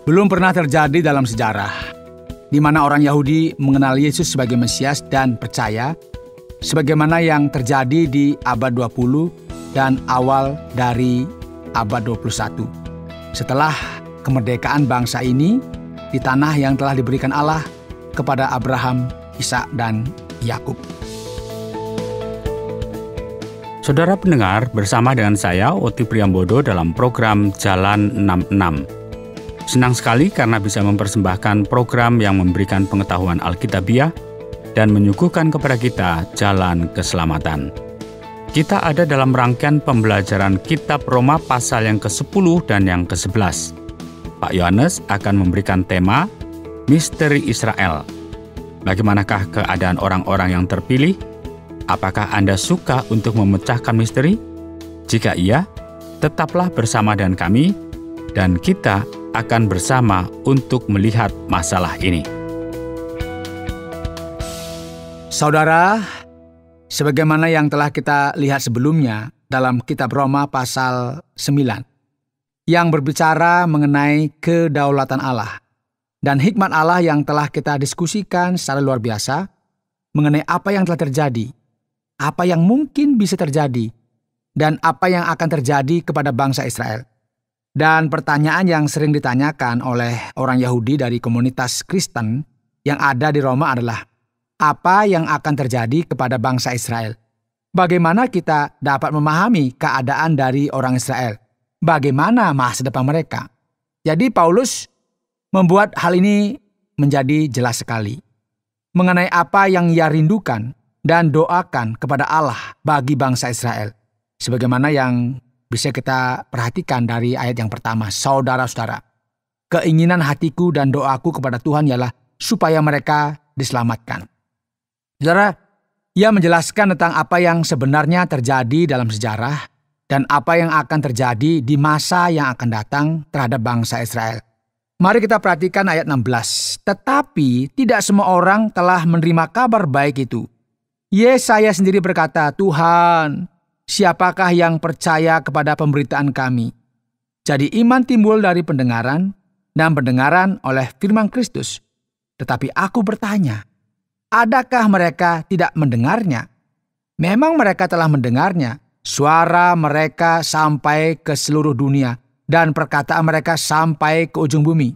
Belum pernah terjadi dalam sejarah di mana orang Yahudi mengenal Yesus sebagai Mesias dan percaya, sebagaimana yang terjadi di abad 20 dan awal dari abad 21. Setelah kemerdekaan bangsa ini di tanah yang telah diberikan Allah kepada Abraham, Ishak, dan Yakub. Saudara pendengar, bersama dengan saya, Oti Priambodo dalam program Jalan 66. Senang sekali karena bisa mempersembahkan program yang memberikan pengetahuan Alkitabiah dan menyuguhkan kepada kita jalan keselamatan. Kita ada dalam rangkaian pembelajaran Kitab Roma pasal yang ke-10 dan yang ke-11. Pak Yohanes akan memberikan tema Misteri Israel. Bagaimanakah keadaan orang-orang yang terpilih? Apakah Anda suka untuk memecahkan misteri? Jika iya, tetaplah bersama dengan kami dan kita akan bersama untuk melihat masalah ini. Saudara, sebagaimana yang telah kita lihat sebelumnya dalam Kitab Roma pasal 9, yang berbicara mengenai kedaulatan Allah dan hikmat Allah yang telah kita diskusikan secara luar biasa mengenai apa yang telah terjadi, apa yang mungkin bisa terjadi, dan apa yang akan terjadi kepada bangsa Israel. Dan pertanyaan yang sering ditanyakan oleh orang Yahudi dari komunitas Kristen yang ada di Roma adalah, apa yang akan terjadi kepada bangsa Israel? Bagaimana kita dapat memahami keadaan dari orang Israel? Bagaimana masa depan mereka? Jadi Paulus membuat hal ini menjadi jelas sekali mengenai apa yang ia rindukan dan doakan kepada Allah bagi bangsa Israel. Sebagaimana yang bisa kita perhatikan dari ayat yang pertama. Saudara-saudara, keinginan hatiku dan doaku kepada Tuhan ialah supaya mereka diselamatkan. Saudara, ia menjelaskan tentang apa yang sebenarnya terjadi dalam sejarah dan apa yang akan terjadi di masa yang akan datang terhadap bangsa Israel. Mari kita perhatikan ayat 16. Tetapi tidak semua orang telah menerima kabar baik itu. Yesaya sendiri berkata, Tuhan, siapakah yang percaya kepada pemberitaan kami? Jadi iman timbul dari pendengaran dan pendengaran oleh firman Kristus. Tetapi aku bertanya, adakah mereka tidak mendengarnya? Memang mereka telah mendengarnya. Suara mereka sampai ke seluruh dunia dan perkataan mereka sampai ke ujung bumi.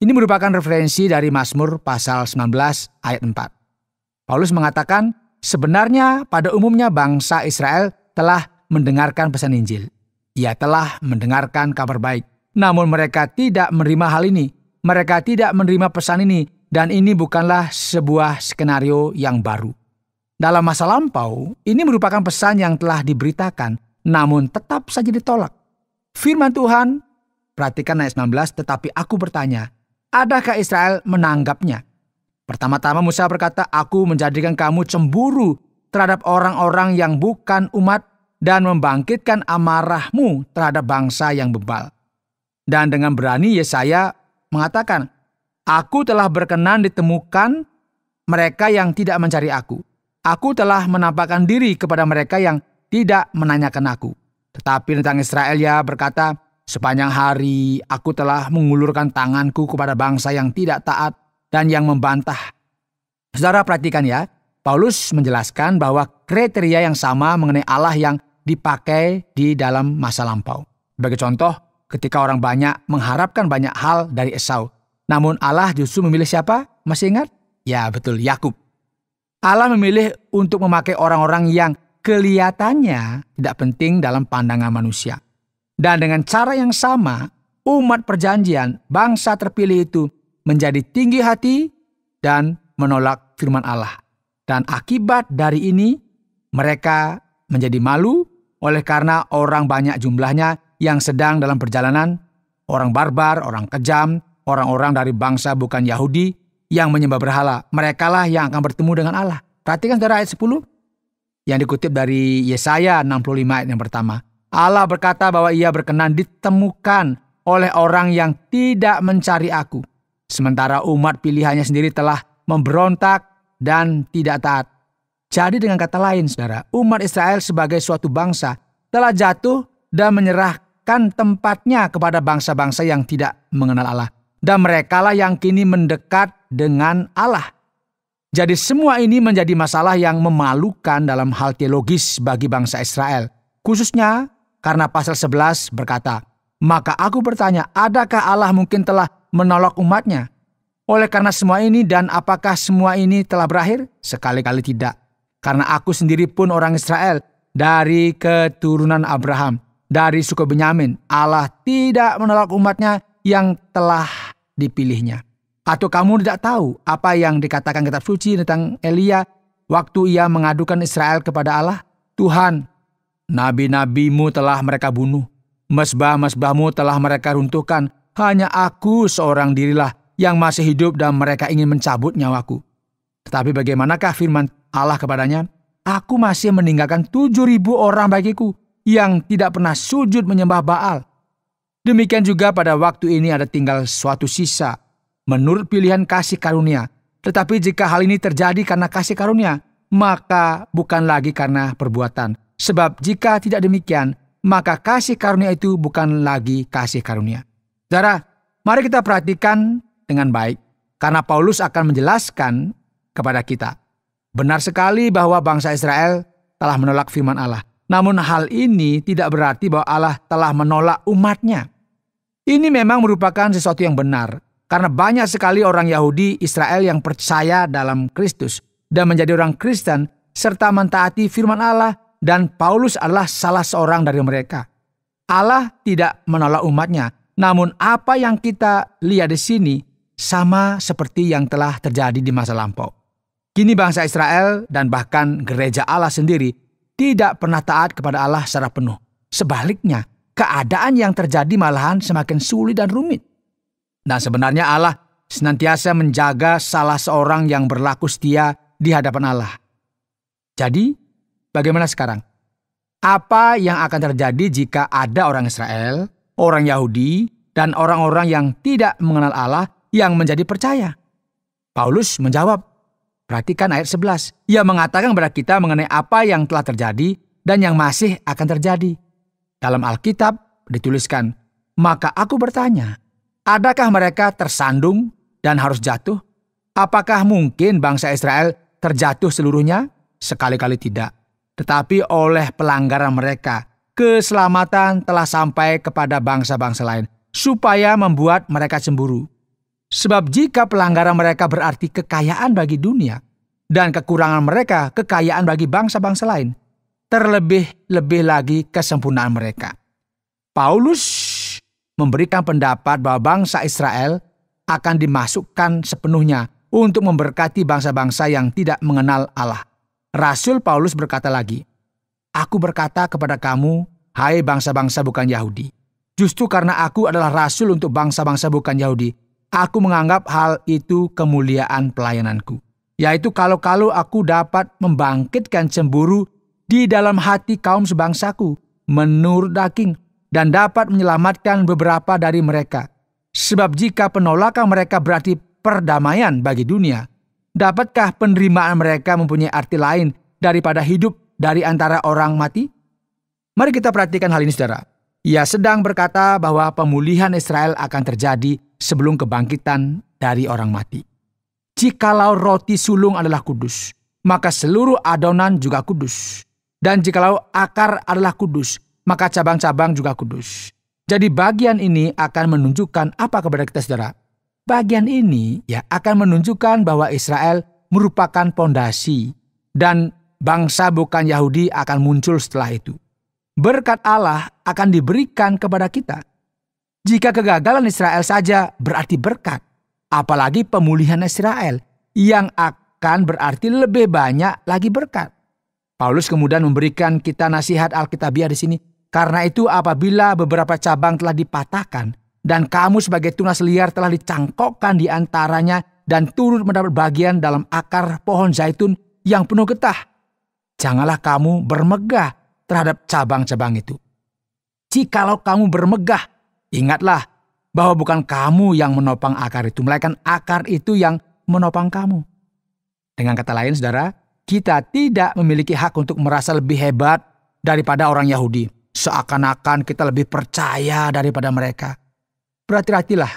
Ini merupakan referensi dari Mazmur pasal 19 ayat 4. Paulus mengatakan, sebenarnya pada umumnya bangsa Israel telah mendengarkan pesan Injil. Ia telah mendengarkan kabar baik. Namun mereka tidak menerima hal ini. Mereka tidak menerima pesan ini. Dan ini bukanlah sebuah skenario yang baru. Dalam masa lampau, ini merupakan pesan yang telah diberitakan, namun tetap saja ditolak. Firman Tuhan, perhatikan ayat 19, tetapi aku bertanya, adakah Israel menanggapnya? Pertama-tama Musa berkata, aku menjadikan kamu cemburu terhadap orang-orang yang bukan umat dan membangkitkan amarahmu terhadap bangsa yang bebal. Dan dengan berani Yesaya mengatakan, aku telah berkenan ditemukan mereka yang tidak mencari aku. Aku telah menampakkan diri kepada mereka yang tidak menanyakan aku. Tetapi tentang Israel ia berkata, sepanjang hari aku telah mengulurkan tanganku kepada bangsa yang tidak taat dan yang membantah. Saudara perhatikan ya, Paulus menjelaskan bahwa kriteria yang sama mengenai Allah yang dipakai di dalam masa lampau. Sebagai contoh, ketika orang banyak mengharapkan banyak hal dari Esau, namun Allah justru memilih siapa? Masih ingat? Ya betul, Yakub. Allah memilih untuk memakai orang-orang yang kelihatannya tidak penting dalam pandangan manusia. Dan dengan cara yang sama, umat perjanjian, bangsa terpilih itu menjadi tinggi hati dan menolak firman Allah. Dan akibat dari ini, mereka menjadi malu oleh karena orang banyak jumlahnya yang sedang dalam perjalanan, orang barbar, orang kejam, orang-orang dari bangsa bukan Yahudi yang menyembah berhala. Merekalah yang akan bertemu dengan Allah. Perhatikan saudara ayat 10 yang dikutip dari Yesaya 65 ayat yang pertama. Allah berkata bahwa ia berkenan ditemukan oleh orang yang tidak mencari aku. Sementara umat pilihannya sendiri telah memberontak dan tidak taat. Jadi dengan kata lain saudara, umat Israel sebagai suatu bangsa telah jatuh dan menyerahkan tempatnya kepada bangsa-bangsa yang tidak mengenal Allah. dan merekalah yang kini mendekat dengan Allah. Jadi semua ini menjadi masalah yang memalukan dalam hal teologis bagi bangsa Israel. Khususnya karena pasal 11 berkata, "Maka aku bertanya, adakah Allah mungkin telah menolak umatnya? Oleh karena semua ini, dan apakah semua ini telah berakhir? Sekali-kali tidak. Karena aku sendiri pun orang Israel, dari keturunan Abraham, dari suku Benyamin. Allah tidak menolak umatnya yang telah dipilihnya. Atau kamu tidak tahu apa yang dikatakan kitab suci tentang Elia waktu ia mengadukan Israel kepada Allah? Tuhan, nabi-nabimu telah mereka bunuh, mesbah-mesbahmu telah mereka runtuhkan. Hanya aku seorang dirilah yang masih hidup dan mereka ingin mencabut nyawaku. Tetapi bagaimanakah firman Allah kepadanya? Aku masih meninggalkan 7.000 orang bagiku yang tidak pernah sujud menyembah Baal. Demikian juga pada waktu ini ada tinggal suatu sisa menurut pilihan kasih karunia. Tetapi jika hal ini terjadi karena kasih karunia, maka bukan lagi karena perbuatan. Sebab jika tidak demikian, maka kasih karunia itu bukan lagi kasih karunia. Saudara, mari kita perhatikan dengan baik, karena Paulus akan menjelaskan kepada kita. Benar sekali bahwa bangsa Israel telah menolak firman Allah. Namun hal ini tidak berarti bahwa Allah telah menolak umatnya. Ini memang merupakan sesuatu yang benar. Karena banyak sekali orang Yahudi Israel yang percaya dalam Kristus dan menjadi orang Kristen serta mentaati firman Allah, dan Paulus adalah salah seorang dari mereka. Allah tidak menolak umatnya, namun apa yang kita lihat di sini sama seperti yang telah terjadi di masa lampau. Kini bangsa Israel dan bahkan gereja Allah sendiri tidak pernah taat kepada Allah secara penuh. Sebaliknya, keadaan yang terjadi malahan semakin sulit dan rumit. Dan sebenarnya Allah senantiasa menjaga salah seorang yang berlaku setia di hadapan Allah. Jadi, bagaimana sekarang? Apa yang akan terjadi jika ada orang Israel, orang Yahudi, dan orang-orang yang tidak mengenal Allah yang menjadi percaya? Paulus menjawab, perhatikan ayat 11. Ia mengatakan kepada kita mengenai apa yang telah terjadi dan yang masih akan terjadi. Dalam Alkitab dituliskan, "Maka aku bertanya, adakah mereka tersandung dan harus jatuh? Apakah mungkin bangsa Israel terjatuh seluruhnya? Sekali-kali tidak. Tetapi oleh pelanggaran mereka, keselamatan telah sampai kepada bangsa-bangsa lain, supaya membuat mereka cemburu. Sebab jika pelanggaran mereka berarti kekayaan bagi dunia, dan kekurangan mereka kekayaan bagi bangsa-bangsa lain, terlebih-lebih lagi kesempurnaan mereka." Paulus memberikan pendapat bahwa bangsa Israel akan dimasukkan sepenuhnya untuk memberkati bangsa-bangsa yang tidak mengenal Allah. Rasul Paulus berkata lagi, "Aku berkata kepada kamu, hai bangsa-bangsa bukan Yahudi. Justru karena aku adalah rasul untuk bangsa-bangsa bukan Yahudi, aku menganggap hal itu kemuliaan pelayananku. Yaitu kalau aku dapat membangkitkan cemburu di dalam hati kaum sebangsaku menurut daging, dan dapat menyelamatkan beberapa dari mereka. Sebab jika penolakan mereka berarti perdamaian bagi dunia, dapatkah penerimaan mereka mempunyai arti lain daripada hidup dari antara orang mati?" Mari kita perhatikan hal ini, saudara. Ia sedang berkata bahwa pemulihan Israel akan terjadi sebelum kebangkitan dari orang mati. Jikalau roti sulung adalah kudus, maka seluruh adonan juga kudus. Dan jikalau akar adalah kudus, maka cabang-cabang juga kudus. Jadi bagian ini akan menunjukkan apa kepada kita, saudara? Bagian ini akan menunjukkan bahwa Israel merupakan pondasi dan bangsa bukan Yahudi akan muncul setelah itu. Berkat Allah akan diberikan kepada kita. Jika kegagalan Israel saja berarti berkat, apalagi pemulihan Israel yang akan berarti lebih banyak lagi berkat. Paulus kemudian memberikan kita nasihat Alkitabiah di sini. Karena itu apabila beberapa cabang telah dipatahkan dan kamu sebagai tunas liar telah dicangkokkan di antaranya dan turut mendapat bagian dalam akar pohon zaitun yang penuh getah, janganlah kamu bermegah terhadap cabang-cabang itu. Jikalau kamu bermegah, ingatlah bahwa bukan kamu yang menopang akar itu, melainkan akar itu yang menopang kamu. Dengan kata lain, saudara, kita tidak memiliki hak untuk merasa lebih hebat daripada orang Yahudi. Seakan-akan kita lebih percaya daripada mereka. Berhati-hatilah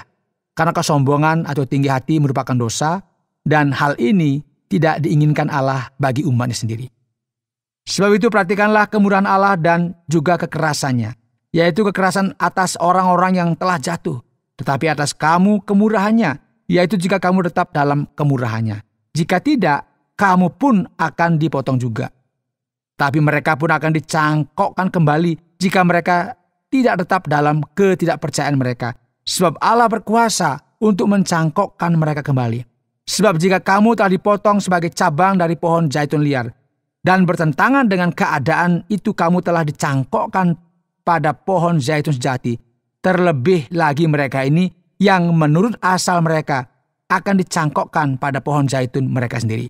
karena kesombongan atau tinggi hati merupakan dosa, dan hal ini tidak diinginkan Allah bagi umatnya sendiri. Sebab itu perhatikanlah kemurahan Allah dan juga kekerasannya, yaitu kekerasan atas orang-orang yang telah jatuh, tetapi atas kamu kemurahannya, yaitu jika kamu tetap dalam kemurahannya. Jika tidak, kamu pun akan dipotong juga. Tapi mereka pun akan dicangkokkan kembali jika mereka tidak tetap dalam ketidakpercayaan mereka. Sebab Allah berkuasa untuk mencangkokkan mereka kembali. Sebab jika kamu telah dipotong sebagai cabang dari pohon zaitun liar, dan bertentangan dengan keadaan itu kamu telah dicangkokkan pada pohon zaitun sejati, terlebih lagi mereka ini yang menurut asal mereka akan dicangkokkan pada pohon zaitun mereka sendiri.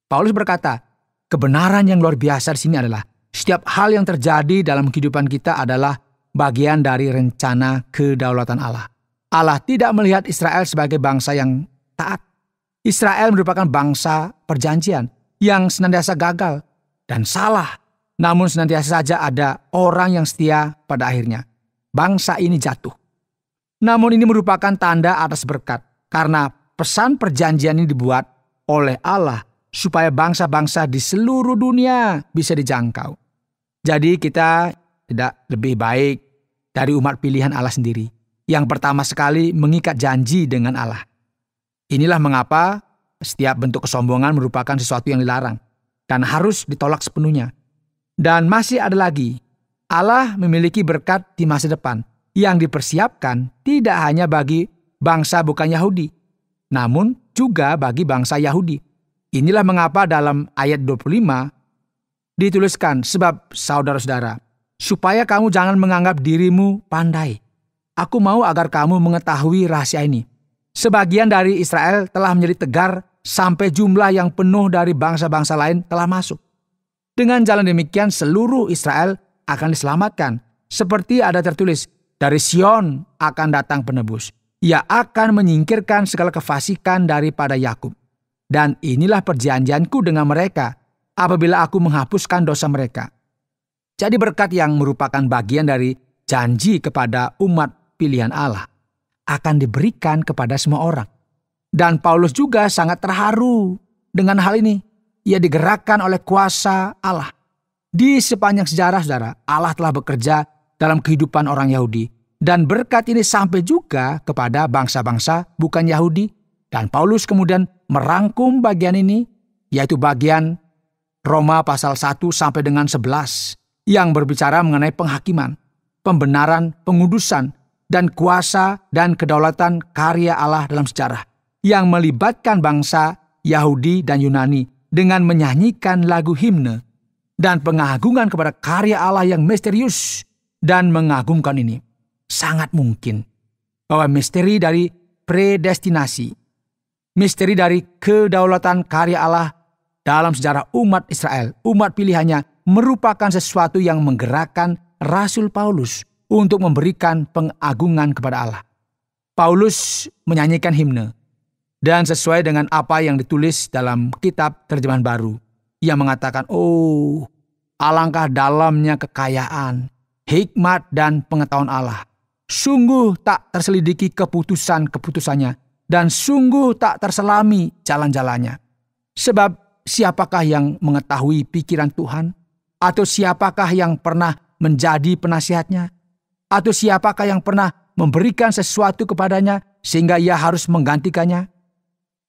Paulus berkata, kebenaran yang luar biasa di sini adalah setiap hal yang terjadi dalam kehidupan kita adalah bagian dari rencana kedaulatan Allah. Allah tidak melihat Israel sebagai bangsa yang taat. Israel merupakan bangsa perjanjian yang senantiasa gagal dan salah. Namun senantiasa saja ada orang yang setia pada akhirnya. Bangsa ini jatuh. Namun ini merupakan tanda atas berkat, karena pesan perjanjian ini dibuat oleh Allah supaya bangsa-bangsa di seluruh dunia bisa dijangkau. Jadi kita tidak lebih baik dari umat pilihan Allah sendiri, yang pertama sekali mengikat janji dengan Allah. Inilah mengapa setiap bentuk kesombongan merupakan sesuatu yang dilarang dan harus ditolak sepenuhnya. Dan masih ada lagi, Allah memiliki berkat di masa depan yang dipersiapkan tidak hanya bagi bangsa bukan Yahudi, namun juga bagi bangsa Yahudi. Inilah mengapa dalam ayat 25 dituliskan, sebab saudara-saudara, supaya kamu jangan menganggap dirimu pandai. Aku mau agar kamu mengetahui rahasia ini. Sebagian dari Israel telah menjadi tegar sampai jumlah yang penuh dari bangsa-bangsa lain telah masuk. Dengan jalan demikian seluruh Israel akan diselamatkan. Seperti ada tertulis, dari Sion akan datang penebus. Ia akan menyingkirkan segala kefasikan daripada Yakub. Dan inilah perjanjianku dengan mereka apabila aku menghapuskan dosa mereka. Jadi berkat yang merupakan bagian dari janji kepada umat pilihan Allah akan diberikan kepada semua orang. Dan Paulus juga sangat terharu dengan hal ini. Ia digerakkan oleh kuasa Allah. Di sepanjang sejarah, saudara, Allah telah bekerja dalam kehidupan orang Yahudi. Dan berkat ini sampai juga kepada bangsa-bangsa bukan Yahudi. Dan Paulus kemudian merangkum bagian ini, yaitu bagian Roma pasal 1 sampai dengan 11, yang berbicara mengenai penghakiman, pembenaran, pengudusan, dan kuasa dan kedaulatan karya Allah dalam sejarah, yang melibatkan bangsa Yahudi dan Yunani dengan menyanyikan lagu himne dan pengagungan kepada karya Allah yang misterius dan mengagumkan ini. Sangat mungkin bahwa misteri dari predestinasi, misteri dari kedaulatan karya Allah dalam sejarah umat Israel, umat pilihannya, merupakan sesuatu yang menggerakkan Rasul Paulus untuk memberikan pengagungan kepada Allah. Paulus menyanyikan himne, dan sesuai dengan apa yang ditulis dalam kitab terjemahan baru, ia mengatakan, oh, alangkah dalamnya kekayaan, hikmat dan pengetahuan Allah. Sungguh tak terselidiki keputusan-keputusannya, dan sungguh tak terselami jalan-jalannya. Sebab siapakah yang mengetahui pikiran Tuhan? Atau siapakah yang pernah menjadi penasihatnya? Atau siapakah yang pernah memberikan sesuatu kepadanya sehingga ia harus menggantikannya?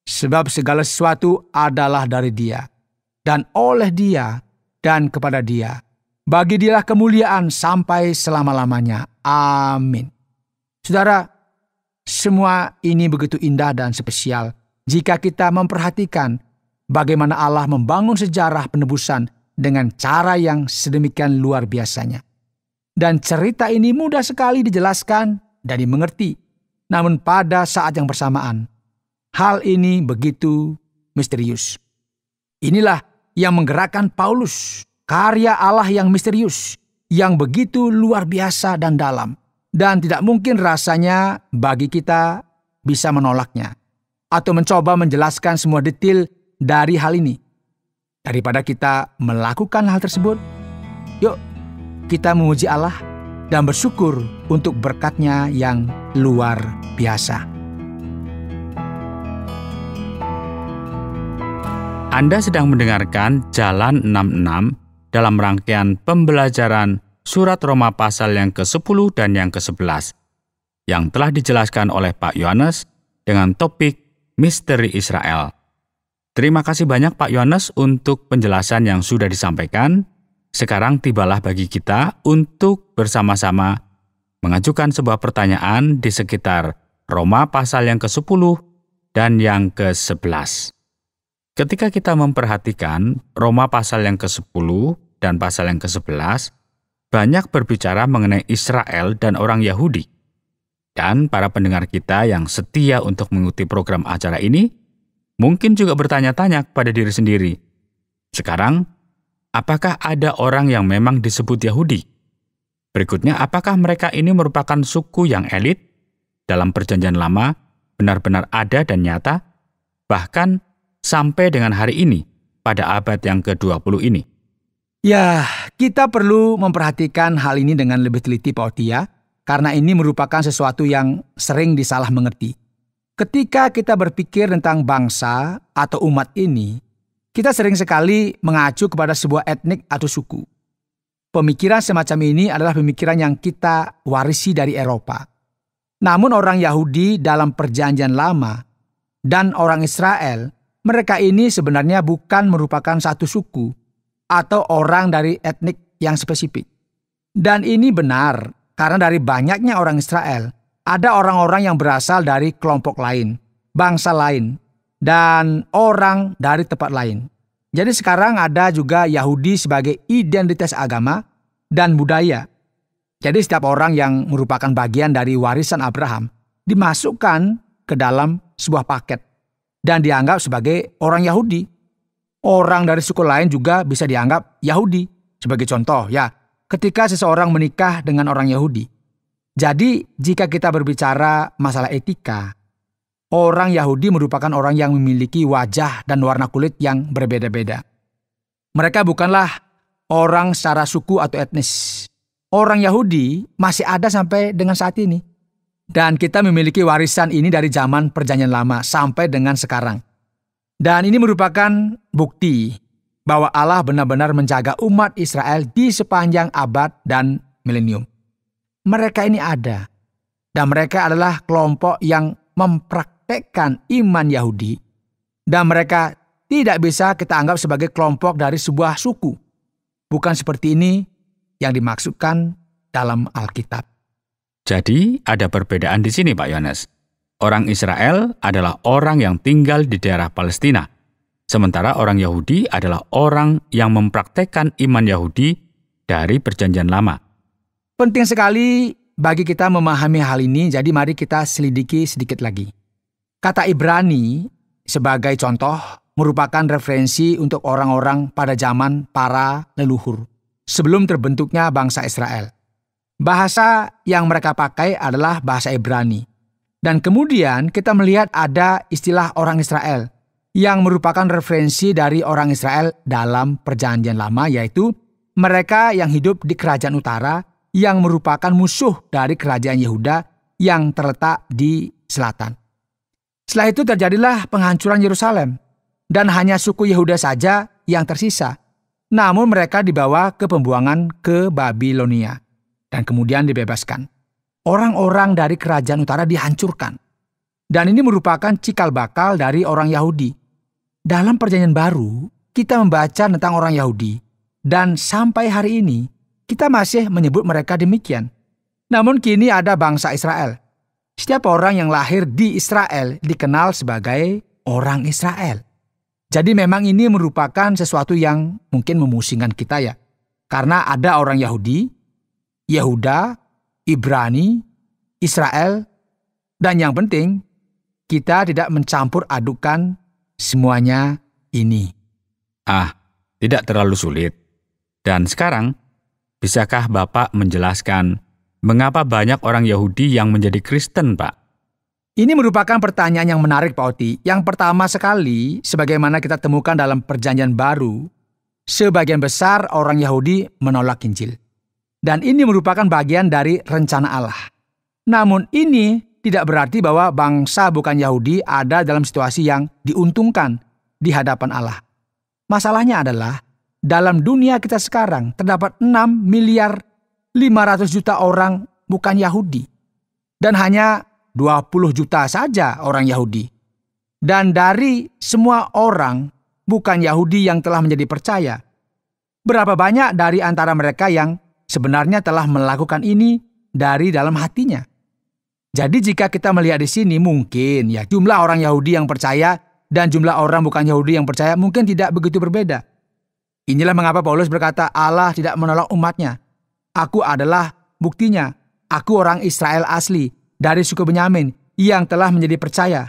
Sebab segala sesuatu adalah dari Dia, dan oleh Dia, dan kepada Dia. Bagi Dialah kemuliaan sampai selama-lamanya. Amin. Saudara, semua ini begitu indah dan spesial jika kita memperhatikan bagaimana Allah membangun sejarah penebusan dengan cara yang sedemikian luar biasanya. Dan cerita ini mudah sekali dijelaskan dan dimengerti. Namun pada saat yang bersamaan, hal ini begitu misterius. Inilah yang menggerakkan Paulus, karya Allah yang misterius, yang begitu luar biasa dan dalam. Dan tidak mungkin rasanya bagi kita bisa menolaknya, atau mencoba menjelaskan semua detail dari hal ini. Daripada kita melakukan hal tersebut, yuk kita memuji Allah dan bersyukur untuk berkat-Nya yang luar biasa. Anda sedang mendengarkan Jalan 66 dalam rangkaian pembelajaran Surat Roma pasal yang ke-10 dan yang ke-11 yang telah dijelaskan oleh Pak Yohanes dengan topik Misteri Israel. Terima kasih banyak Pak Yohanes untuk penjelasan yang sudah disampaikan. Sekarang tibalah bagi kita untuk bersama-sama mengajukan sebuah pertanyaan di sekitar Roma pasal yang ke-10 dan yang ke-11. Ketika kita memperhatikan Roma pasal yang ke-10 dan pasal yang ke-11, banyak berbicara mengenai Israel dan orang Yahudi. Dan para pendengar kita yang setia untuk mengikuti program acara ini, mungkin juga bertanya-tanya kepada diri sendiri, sekarang, apakah ada orang yang memang disebut Yahudi? Berikutnya, apakah mereka ini merupakan suku yang elit? Dalam Perjanjian Lama, benar-benar ada dan nyata, bahkan sampai dengan hari ini, pada abad yang ke-20 ini. Ya, kita perlu memperhatikan hal ini dengan lebih teliti, Pak Otia, karena ini merupakan sesuatu yang sering disalah mengerti. Ketika kita berpikir tentang bangsa atau umat ini, kita sering sekali mengacu kepada sebuah etnik atau suku. Pemikiran semacam ini adalah pemikiran yang kita warisi dari Eropa. Namun orang Yahudi dalam Perjanjian Lama dan orang Israel, mereka ini sebenarnya bukan merupakan satu suku atau orang dari etnik yang spesifik. Dan ini benar karena dari banyaknya orang Israel, ada orang-orang yang berasal dari kelompok lain, bangsa lain, dan orang dari tempat lain. Jadi sekarang ada juga Yahudi sebagai identitas agama dan budaya. Jadi setiap orang yang merupakan bagian dari warisan Abraham dimasukkan ke dalam sebuah paket dan dianggap sebagai orang Yahudi. Orang dari suku lain juga bisa dianggap Yahudi. Sebagai contoh, ya, ketika seseorang menikah dengan orang Yahudi. Jadi, jika kita berbicara masalah etika, orang Yahudi merupakan orang yang memiliki wajah dan warna kulit yang berbeda-beda. Mereka bukanlah orang secara suku atau etnis. Orang Yahudi masih ada sampai dengan saat ini. Dan kita memiliki warisan ini dari zaman Perjanjian Lama sampai dengan sekarang. Dan ini merupakan bukti bahwa Allah benar-benar menjaga umat Israel di sepanjang abad dan milenium. Mereka ini ada. Dan mereka adalah kelompok yang mempraktekkan iman Yahudi. Dan mereka tidak bisa kita anggap sebagai kelompok dari sebuah suku. Bukan seperti ini yang dimaksudkan dalam Alkitab. Jadi ada perbedaan di sini Pak Yohanes. Orang Israel adalah orang yang tinggal di daerah Palestina. Sementara orang Yahudi adalah orang yang mempraktekkan iman Yahudi dari Perjanjian Lama. Penting sekali bagi kita memahami hal ini, jadi mari kita selidiki sedikit lagi. Kata Ibrani sebagai contoh merupakan referensi untuk orang-orang pada zaman para leluhur, sebelum terbentuknya bangsa Israel. Bahasa yang mereka pakai adalah bahasa Ibrani. Dan kemudian kita melihat ada istilah orang Israel yang merupakan referensi dari orang Israel dalam Perjanjian Lama, yaitu mereka yang hidup di kerajaan utara yang merupakan musuh dari kerajaan Yehuda yang terletak di selatan. Setelah itu terjadilah penghancuran Yerusalem dan hanya suku Yehuda saja yang tersisa. Namun mereka dibawa ke pembuangan ke Babilonia dan kemudian dibebaskan. Orang-orang dari kerajaan utara dihancurkan. Dan ini merupakan cikal bakal dari orang Yahudi. Dalam Perjanjian Baru, kita membaca tentang orang Yahudi. Dan sampai hari ini, kita masih menyebut mereka demikian. Namun kini ada bangsa Israel. Setiap orang yang lahir di Israel dikenal sebagai orang Israel. Jadi memang ini merupakan sesuatu yang mungkin memusingkan kita ya. Karena ada orang Yahudi, Yehuda, Ibrani, Israel, dan yang penting, kita tidak mencampur adukan semuanya ini. Tidak terlalu sulit. Dan sekarang, bisakah Bapak menjelaskan mengapa banyak orang Yahudi yang menjadi Kristen, Pak? Ini merupakan pertanyaan yang menarik, Pak Oti. Yang pertama sekali, sebagaimana kita temukan dalam Perjanjian Baru, sebagian besar orang Yahudi menolak Injil. Dan ini merupakan bagian dari rencana Allah. Namun ini tidak berarti bahwa bangsa bukan Yahudi ada dalam situasi yang diuntungkan di hadapan Allah. Masalahnya adalah, dalam dunia kita sekarang terdapat 6.500.000.000 orang bukan Yahudi. Dan hanya 20 juta saja orang Yahudi. Dan dari semua orang bukan Yahudi yang telah menjadi percaya, berapa banyak dari antara mereka yang sebenarnya telah melakukan ini dari dalam hatinya? Jadi jika kita melihat di sini, mungkin ya jumlah orang Yahudi yang percaya dan jumlah orang bukan Yahudi yang percaya mungkin tidak begitu berbeda. Inilah mengapa Paulus berkata Allah tidak menolak umatnya. Aku adalah buktinya. Aku orang Israel asli dari suku Benyamin yang telah menjadi percaya.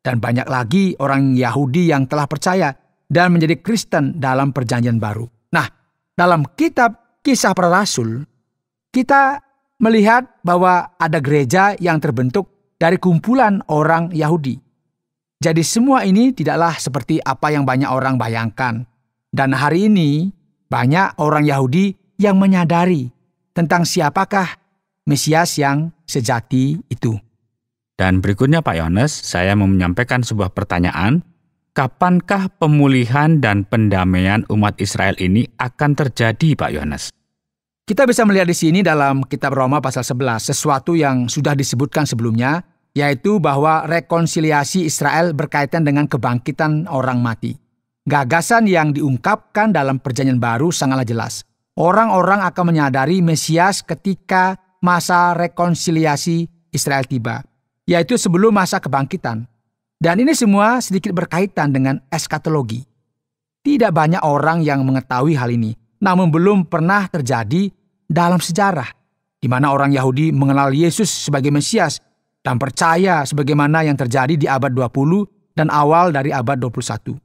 Dan banyak lagi orang Yahudi yang telah percaya dan menjadi Kristen dalam perjanjian baru. Nah, dalam kitab Kisah Para Rasul, kita melihat bahwa ada gereja yang terbentuk dari kumpulan orang Yahudi. Jadi semua ini tidaklah seperti apa yang banyak orang bayangkan. Dan hari ini banyak orang Yahudi yang menyadari tentang siapakah Mesias yang sejati itu. Dan berikutnya Pak Yohanes, saya mau menyampaikan sebuah pertanyaan. Kapankah pemulihan dan pendamaian umat Israel ini akan terjadi, Pak Yohanes? Kita bisa melihat di sini dalam kitab Roma pasal 11 sesuatu yang sudah disebutkan sebelumnya, yaitu bahwa rekonsiliasi Israel berkaitan dengan kebangkitan orang mati. Gagasan yang diungkapkan dalam perjanjian baru sangatlah jelas. Orang-orang akan menyadari Mesias ketika masa rekonsiliasi Israel tiba, yaitu sebelum masa kebangkitan. Dan ini semua sedikit berkaitan dengan eskatologi. Tidak banyak orang yang mengetahui hal ini, namun belum pernah terjadi dalam sejarah, di mana orang Yahudi mengenal Yesus sebagai Mesias dan percaya sebagaimana yang terjadi di abad 20 dan awal dari abad 21.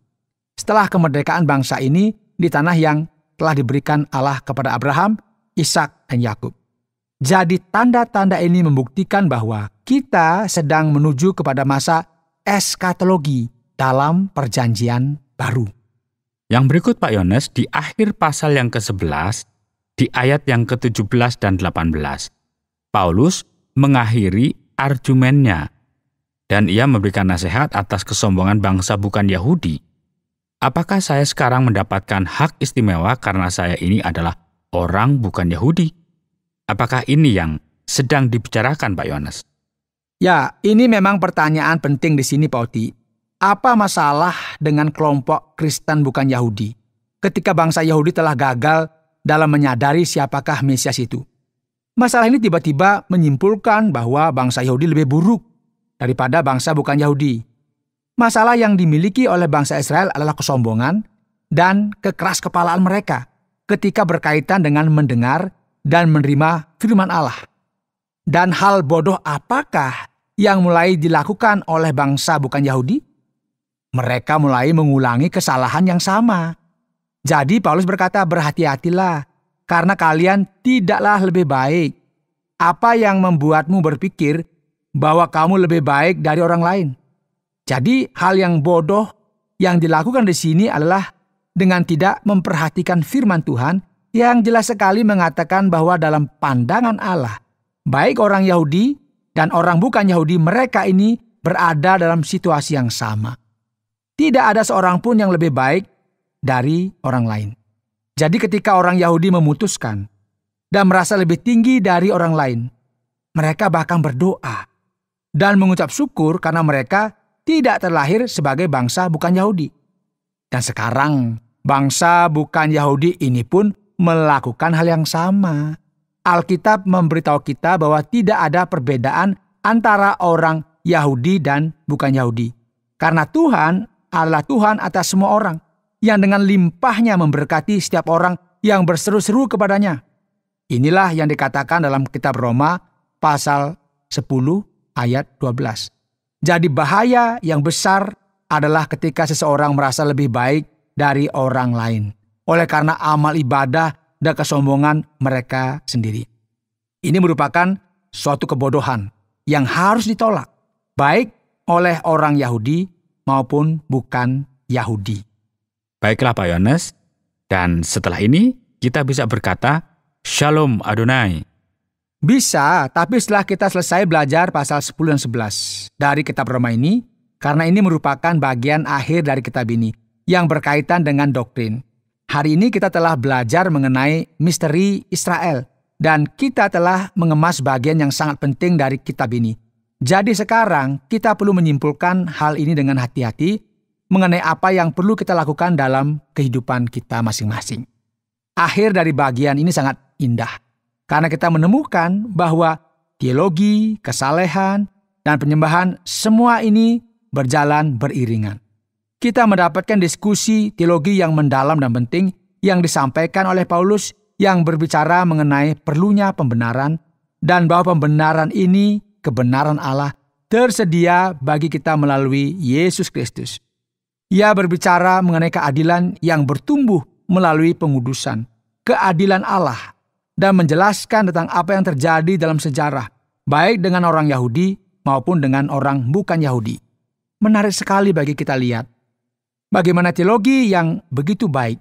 Setelah kemerdekaan bangsa ini di tanah yang telah diberikan Allah kepada Abraham, Ishak, dan Yakub. Jadi tanda-tanda ini membuktikan bahwa kita sedang menuju kepada masa eskatologi dalam perjanjian baru. Yang berikut Pak Yohanes, di akhir pasal yang ke-11, di ayat yang ke-17 dan 18, Paulus mengakhiri argumennya, dan ia memberikan nasihat atas kesombongan bangsa bukan Yahudi. Apakah saya sekarang mendapatkan hak istimewa karena saya ini adalah orang bukan Yahudi? Apakah ini yang sedang dibicarakan Pak Yohanes? Ya, ini memang pertanyaan penting di sini Pak Oti. Apa masalah dengan kelompok Kristen bukan Yahudi ketika bangsa Yahudi telah gagal dalam menyadari siapakah Mesias itu? Masalah ini tiba-tiba menyimpulkan bahwa bangsa Yahudi lebih buruk daripada bangsa bukan Yahudi. Masalah yang dimiliki oleh bangsa Israel adalah kesombongan dan kekeraskepalaan mereka ketika berkaitan dengan mendengar dan menerima firman Allah. Dan hal bodoh apakah yang mulai dilakukan oleh bangsa bukan Yahudi? Mereka mulai mengulangi kesalahan yang sama. Jadi Paulus berkata, berhati-hatilah, karena kalian tidaklah lebih baik. Apa yang membuatmu berpikir bahwa kamu lebih baik dari orang lain? Jadi hal yang bodoh yang dilakukan di sini adalah dengan tidak memperhatikan firman Tuhan yang jelas sekali mengatakan bahwa dalam pandangan Allah, baik orang Yahudi dan orang bukan Yahudi, mereka ini berada dalam situasi yang sama. Tidak ada seorang pun yang lebih baik dari orang lain. Jadi ketika orang Yahudi memutuskan dan merasa lebih tinggi dari orang lain, mereka bahkan berdoa dan mengucap syukur karena mereka tidak terlahir sebagai bangsa bukan Yahudi. Dan sekarang bangsa bukan Yahudi ini pun melakukan hal yang sama. Alkitab memberitahu kita bahwa tidak ada perbedaan antara orang Yahudi dan bukan Yahudi. Karena Tuhan adalah Tuhan atas semua orang, yang dengan limpahnya memberkati setiap orang yang berseru-seru kepadanya. Inilah yang dikatakan dalam kitab Roma pasal 10 ayat 12. Jadi bahaya yang besar adalah ketika seseorang merasa lebih baik dari orang lain, oleh karena amal ibadah dan kesombongan mereka sendiri. Ini merupakan suatu kebodohan yang harus ditolak, baik oleh orang Yahudi maupun bukan Yahudi. Baiklah Pak Yohanes, dan setelah ini kita bisa berkata, Shalom Adonai. Bisa, tapi setelah kita selesai belajar pasal 10 dan 11 dari kitab Roma ini, karena ini merupakan bagian akhir dari kitab ini, yang berkaitan dengan doktrin. Hari ini kita telah belajar mengenai misteri Israel dan kita telah mengemas bagian yang sangat penting dari kitab ini. Jadi sekarang kita perlu menyimpulkan hal ini dengan hati-hati mengenai apa yang perlu kita lakukan dalam kehidupan kita masing-masing. Akhir dari bagian ini sangat indah karena kita menemukan bahwa teologi, kesalehan, dan penyembahan semua ini berjalan beriringan. Kita mendapatkan diskusi teologi yang mendalam dan penting yang disampaikan oleh Paulus yang berbicara mengenai perlunya pembenaran dan bahwa pembenaran ini, kebenaran Allah, tersedia bagi kita melalui Yesus Kristus. Ia berbicara mengenai keadilan yang bertumbuh melalui pengudusan, keadilan Allah, dan menjelaskan tentang apa yang terjadi dalam sejarah, baik dengan orang Yahudi maupun dengan orang bukan Yahudi. Menarik sekali bagi kita lihat bagaimana teologi yang begitu baik,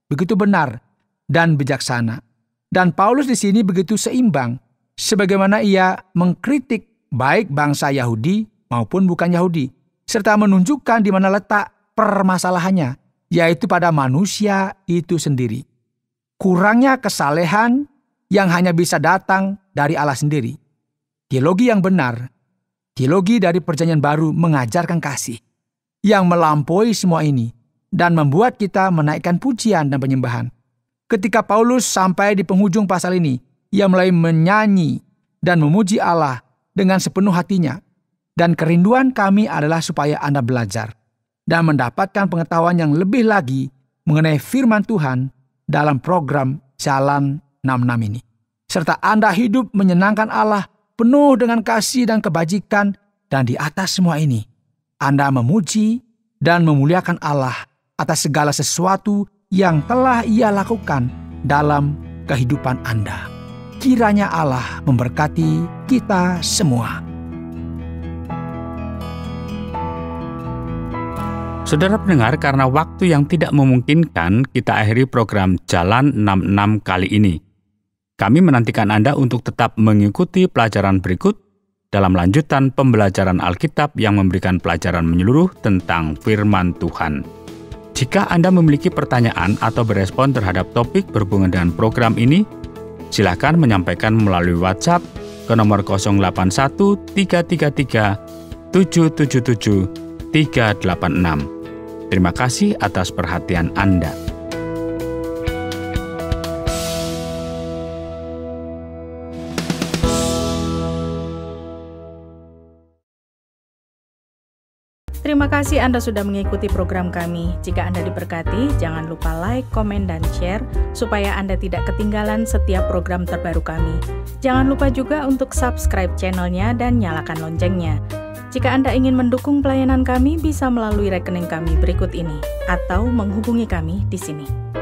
begitu benar, dan bijaksana. Dan Paulus di sini begitu seimbang, sebagaimana ia mengkritik baik bangsa Yahudi maupun bukan Yahudi, serta menunjukkan di mana letak permasalahannya, yaitu pada manusia itu sendiri. Kurangnya kesalehan yang hanya bisa datang dari Allah sendiri. Teologi yang benar, teologi dari Perjanjian Baru mengajarkan kasih yang melampaui semua ini dan membuat kita menaikkan pujian dan penyembahan. Ketika Paulus sampai di penghujung pasal ini, ia mulai menyanyi dan memuji Allah dengan sepenuh hatinya. Dan kerinduan kami adalah supaya Anda belajar dan mendapatkan pengetahuan yang lebih lagi mengenai firman Tuhan dalam program Jalan 66 ini. Serta Anda hidup menyenangkan Allah penuh dengan kasih dan kebajikan, dan di atas semua ini Anda memuji dan memuliakan Allah atas segala sesuatu yang telah Ia lakukan dalam kehidupan Anda. Kiranya Allah memberkati kita semua. Saudara pendengar, karena waktu yang tidak memungkinkan, kita akhiri program Jalan 66 kali ini. Kami menantikan Anda untuk tetap mengikuti pelajaran berikut dalam lanjutan pembelajaran Alkitab yang memberikan pelajaran menyeluruh tentang firman Tuhan. Jika Anda memiliki pertanyaan atau berespon terhadap topik berhubungan dengan program ini, silakan menyampaikan melalui WhatsApp ke nomor 081 333 777 386. Terima kasih atas perhatian Anda. Terima kasih Anda sudah mengikuti program kami. Jika Anda diberkati, jangan lupa like, komen, dan share supaya Anda tidak ketinggalan setiap program terbaru kami. Jangan lupa juga untuk subscribe channelnya dan nyalakan loncengnya. Jika Anda ingin mendukung pelayanan kami, bisa melalui rekening kami berikut ini atau menghubungi kami di sini.